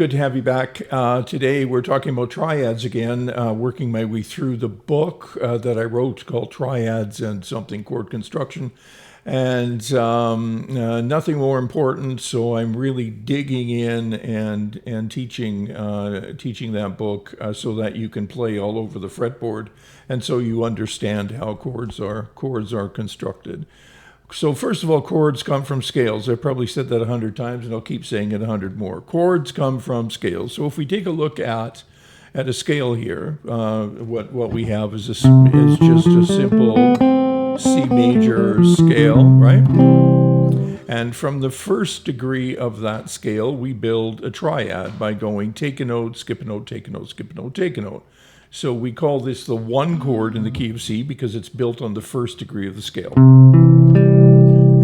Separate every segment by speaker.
Speaker 1: good to have you back. Today we're talking about triads again, working my way through the book that I wrote called Triads and Something Chord Construction. And nothing more important, so I'm really digging in and teaching that book so that you can play all over the fretboard, and so you understand how chords are constructed. So first of all, chords come from scales. I've probably said that 100 times, and I'll keep saying it 100 more. Chords come from scales. So if we take a look at a scale here, what we have is just a simple C major scale, right? And from the first degree of that scale, we build a triad by going take a note, skip a note, take a note, skip a note, take a note. So we call this the one chord in the key of C because it's built on the first degree of the scale.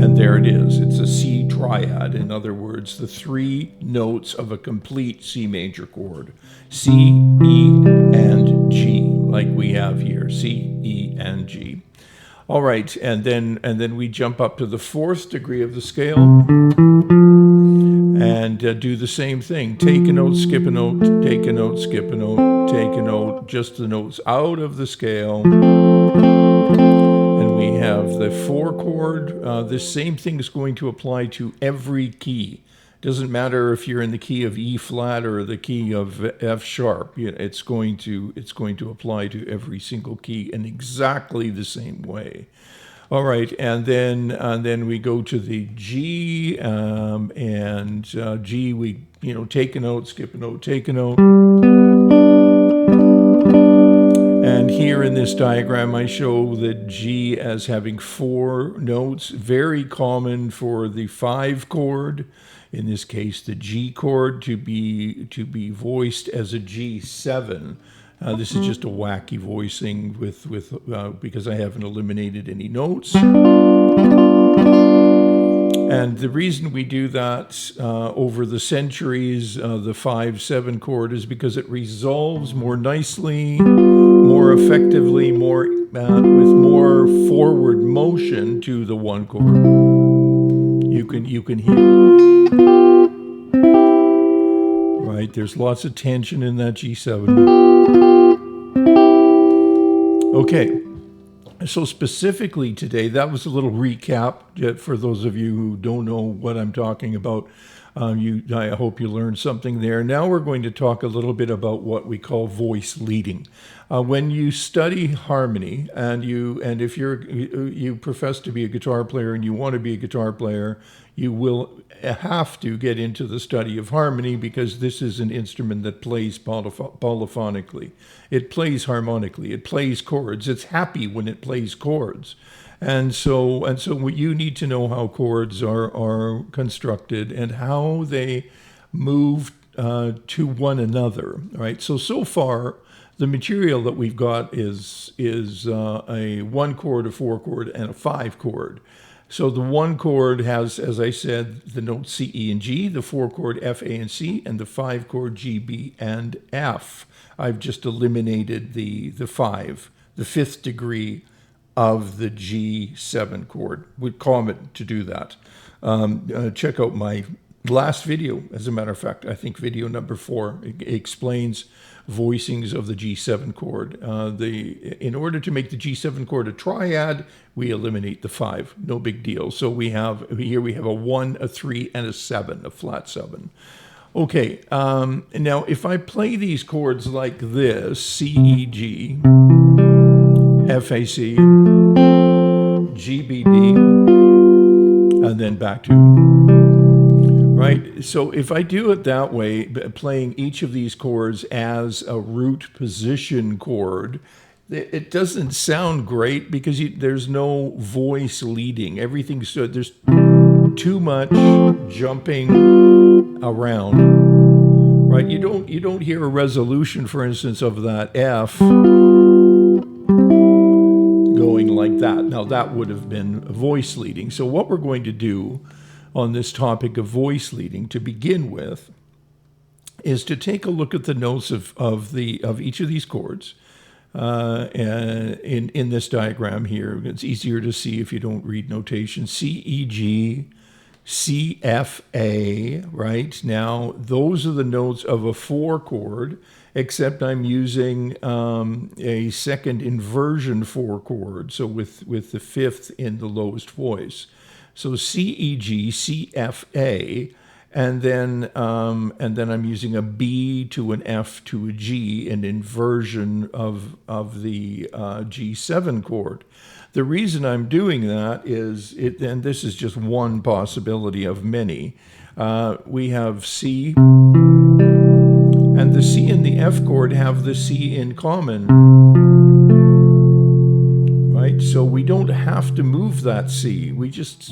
Speaker 1: And there it is. It's a C triad. In other words, the three notes of a complete C major chord. C, E, and G, like we have here. C, E, and G. All right, and then we jump up to the fourth degree of the scale and do the same thing. Take a note, skip a note, take a note, skip a note, take a note, just the notes out of the scale. And we have the four chord. This same thing is going to apply to every key. Doesn't matter if you're in the key of E flat or the key of F sharp. It's going to apply to every single key in exactly the same way. All right, and then we go to the G, G we take a note, skip a note, take a note. And here in this diagram, I show the G as having four notes, very common for the 5 chord. In this case, the G chord to be voiced as a G7. This is just a wacky voicing because I haven't eliminated any notes. And the reason we do that over the centuries, the 5/7 chord, is because it resolves more nicely, more effectively, with more forward motion to the 1 chord. You can hear. Right, there's lots of tension in that G7. Okay, so specifically today, that was a little recap for those of you who don't know what I'm talking about. I hope you learned something there. Now we're going to talk a little bit about what we call voice leading. When you study harmony, and if you profess to be a guitar player and you want to be a guitar player, you will have to get into the study of harmony because this is an instrument that plays polyphonically. It plays harmonically. It plays chords. It's happy when it plays chords. And so you need to know how chords are constructed and how they move to one another, right? So far, the material that we've got is a 1 chord, a 4 chord, and a 5 chord. So the 1 chord has, as I said, the notes C, E, and G, the 4 chord F, A, and C, and the 5 chord G, B, and F. I've just eliminated the 5, the 5th degree of the G7 chord. We'd call it to do that. Check out my last video, as a matter of fact. I think video number 4 explains voicings of the G7 chord. In order to make the G7 chord a triad, we eliminate the 5. No big deal. So we have a 1, a 3, and a 7, a flat 7. Okay, now if I play these chords like this, C, E, G, F, A, C, G, B, D, and then back to, right? So if I do it that way, playing each of these chords as a root position chord, it doesn't sound great because there's no voice leading. There's too much jumping around, right? You don't hear a resolution, for instance, of that F going like that. Now that would have been voice leading. So what we're going to do on this topic of voice leading to begin with is to take a look at the notes of each of these chords in this diagram here. It's easier to see if you don't read notation. C, E, G, C, F, A, right? Now, those are the notes of a 4 chord, except I'm using a second inversion 4 chord, so with the 5th in the lowest voice. So C, E, G, C, F, A, and then I'm using a B to an F to a G, an inversion of the G7 chord. The reason I'm doing that is, and this is just one possibility of many, we have C, and the C and the F chord have the C in common, right? So we don't have to move that C. This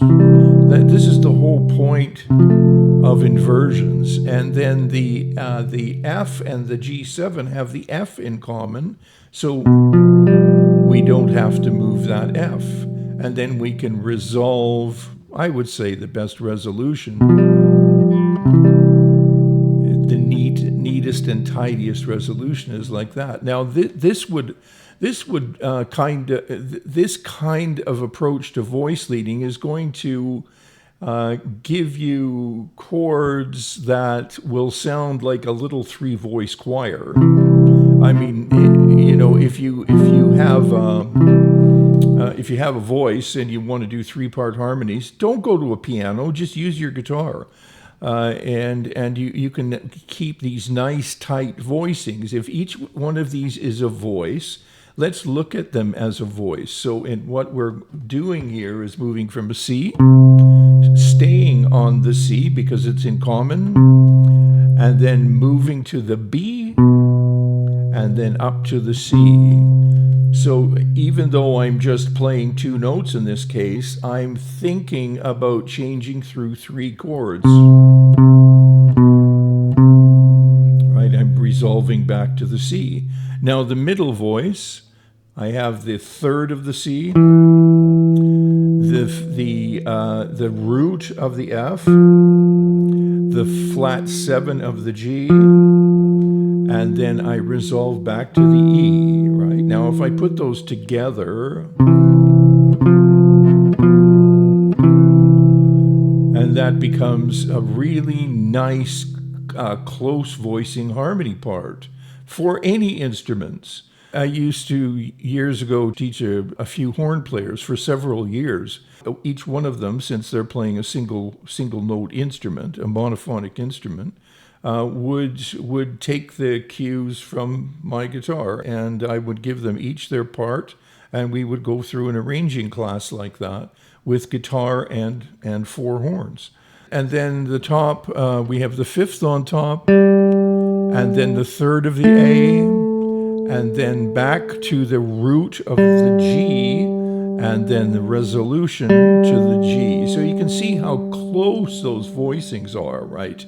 Speaker 1: is the whole point of inversions. And then the F and the G7 have the F in common, so we don't have to move that F. And then we can resolve, I would say the best resolution, the neatest and tidiest resolution is like that. Now this kind of approach to voice leading is going to give you chords that will sound like a little 3-voice choir. I mean, if you have a voice and you want to do 3-part harmonies, don't go to a piano. Just use your guitar, and you can keep these nice tight voicings. If each one of these is a voice, let's look at them as a voice. So what we're doing here is moving from a C, staying on the C because it's in common, and then moving to the B, and then up to the C. So even though I'm just playing 2 notes in this case, I'm thinking about changing through 3 chords. Right, I'm resolving back to the C. Now the middle voice, I have the 3rd of the C, the root of the F, the flat 7 of the G, and then I resolve back to the E, right? Now if I put those together, and that becomes a really nice close voicing harmony part for any instruments. I used to, years ago, teach a few horn players for several years. Each one of them, since they're playing a single note instrument, a monophonic instrument, would take the cues from my guitar, and I would give them each their part, and we would go through an arranging class like that with guitar and 4 horns. And then the top, we have the 5th on top, and then the 3rd of the A, and then back to the root of the G, and then the resolution to the G. So you can see how close those voicings are, right?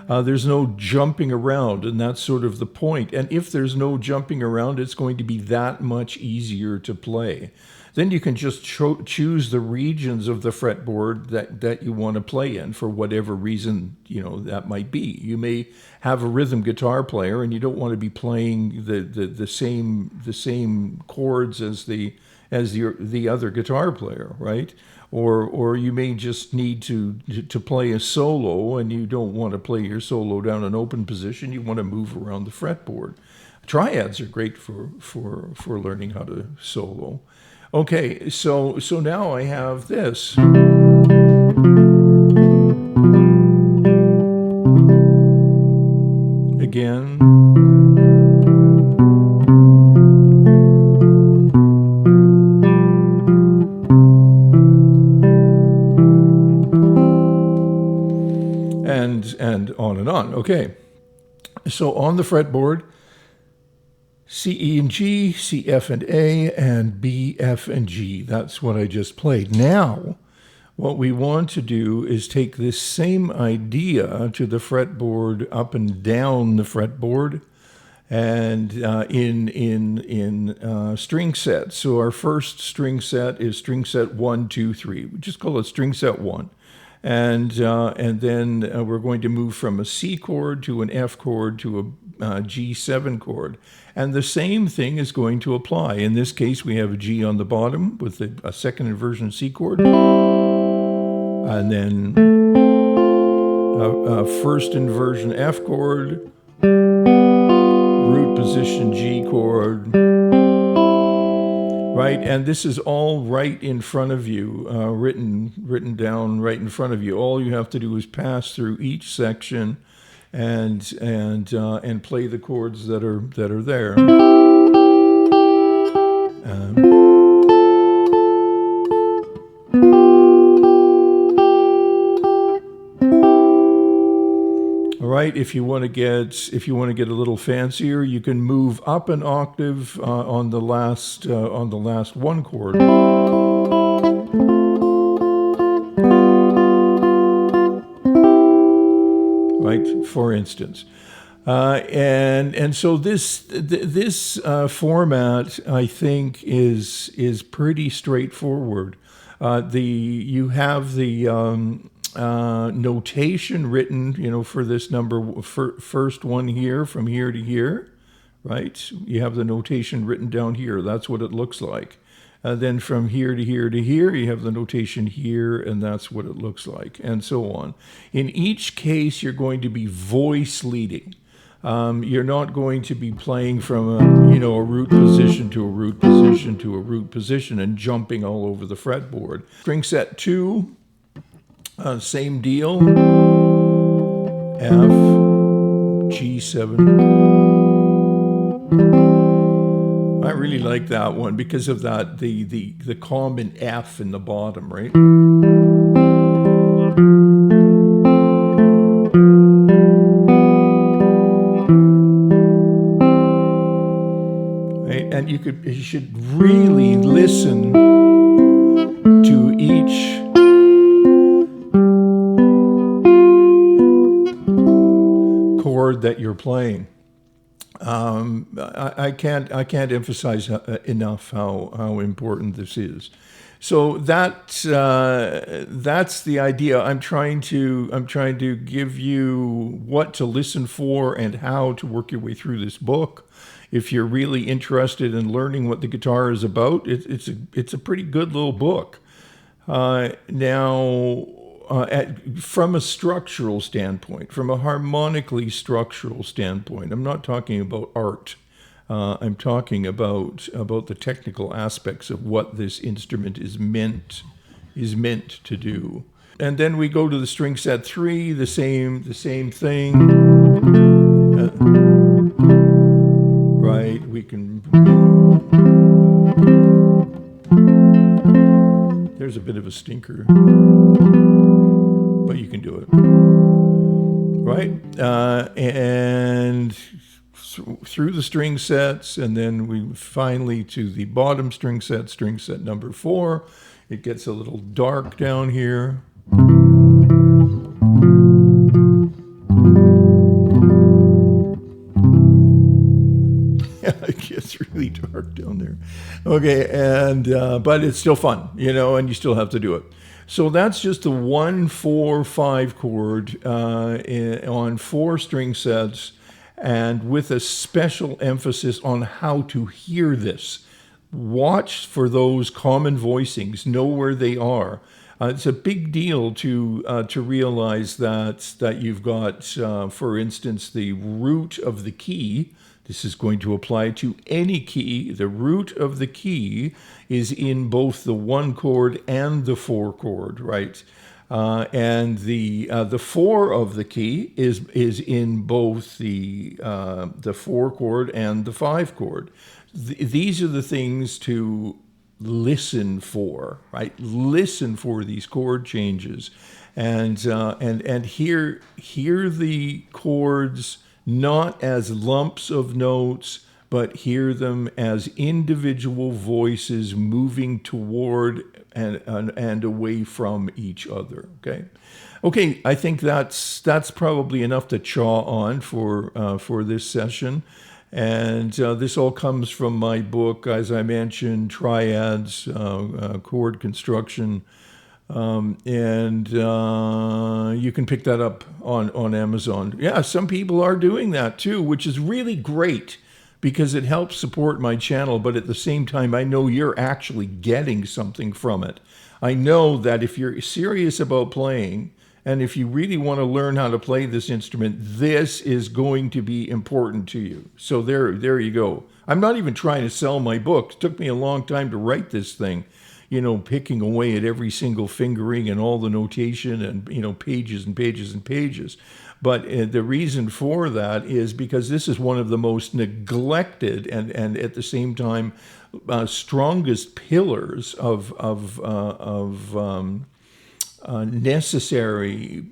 Speaker 1: There's no jumping around, and that's sort of the point. And if there's no jumping around, it's going to be that much easier to play. Then you can just choose the regions of the fretboard that you want to play in for whatever reason that might be. You may have a rhythm guitar player, and you don't want to be playing the same chords as the other guitar player, right? Or you may just need to play a solo, and you don't want to play your solo down an open position. You want to move around the fretboard. Triads are great for learning how to solo. Okay, so now I have this. Again. And on and on. Okay, so on the fretboard, C, E, and G, C, F, and A, and B, F, and G. That's what I just played. Now, what we want to do is take this same idea to the fretboard, up and down the fretboard, and in string sets. So our first string set is string set 1, 2, 3. We just call it string set 1. And then we're going to move from a C chord to an F chord to a G7 chord. And the same thing is going to apply. In this case, we have a G on the bottom with a second inversion C chord, and then first inversion F chord, root position G chord, right? And this is all right in front of you, written down right in front of you. All you have to do is pass through each section and play the chords that are there. All right. If you want to get a little fancier, you can move up an octave on the last one chord. Right, for instance. And so this format, I think, is pretty straightforward. You have the notation written, for this number, first one here, from here to here, right? You have the notation written down here. That's what it looks like. Then from here to here to here, you have the notation here, and that's what it looks like, and so on. In each case, you're going to be voice leading. You're not going to be playing from a root position to a root position to a root position and jumping all over the fretboard. String set 2, same deal. F, G7. I really like that one because of that the common F in the bottom, right? Right? And you should really listen to each chord that you're playing. I can't emphasize enough how important this is. So that's the idea. I'm trying to give you what to listen for and how to work your way through this book. If you're really interested in learning what the guitar is about, it's a pretty good little book. From a structural standpoint, from a harmonically structural standpoint, I'm not talking about art. I'm talking about the technical aspects of what this instrument is meant to do. And then we go to the string set 3, the same thing. Right, we can. There's a bit of a stinker, but you can do it, right? And through the string sets, and then we finally to the bottom string set number 4. It gets a little dark down here. It gets really dark down there. Okay, and but it's still fun, and you still have to do it. So that's just the 1-4-5 chord on 4 string sets, and with a special emphasis on how to hear this. Watch for those common voicings. Know where they are. It's a big deal to realize that you've got, for instance, the root of the key. This is going to apply to any key. The root of the key is in both the 1 chord and the 4 chord, right? And the 4 of the key is in both the 4 chord and the 5 chord. These are the things to listen for, right? Listen for these chord changes, and hear the chords not as lumps of notes, but hear them as individual voices moving toward and away from each other. Okay. I think that's probably enough to chaw on for this session. And this all comes from my book, as I mentioned, Triads, Chord Construction. And you can pick that up on Amazon. Yeah, some people are doing that too, which is really great, because it helps support my channel, but at the same time, I know you're actually getting something from it. I know that if you're serious about playing, and if you really want to learn how to play this instrument, this is going to be important to you. So there you go. I'm not even trying to sell my book. It took me a long time to write this thing, picking away at every single fingering and all the notation and, pages and pages and pages. But the reason for that is because this is one of the most neglected and at the same time strongest pillars of necessary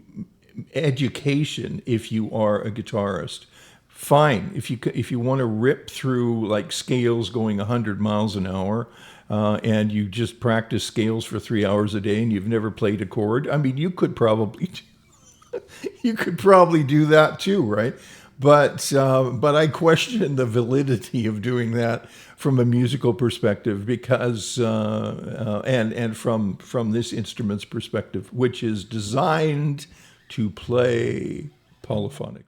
Speaker 1: education if you are a guitarist. Fine, if you want to rip through like scales going 100 miles an hour, and you just practice scales for 3 hours a day, and you've never played a chord. I mean, you could probably do that too, right? But I question the validity of doing that from a musical perspective, because and from this instrument's perspective, which is designed to play polyphonically.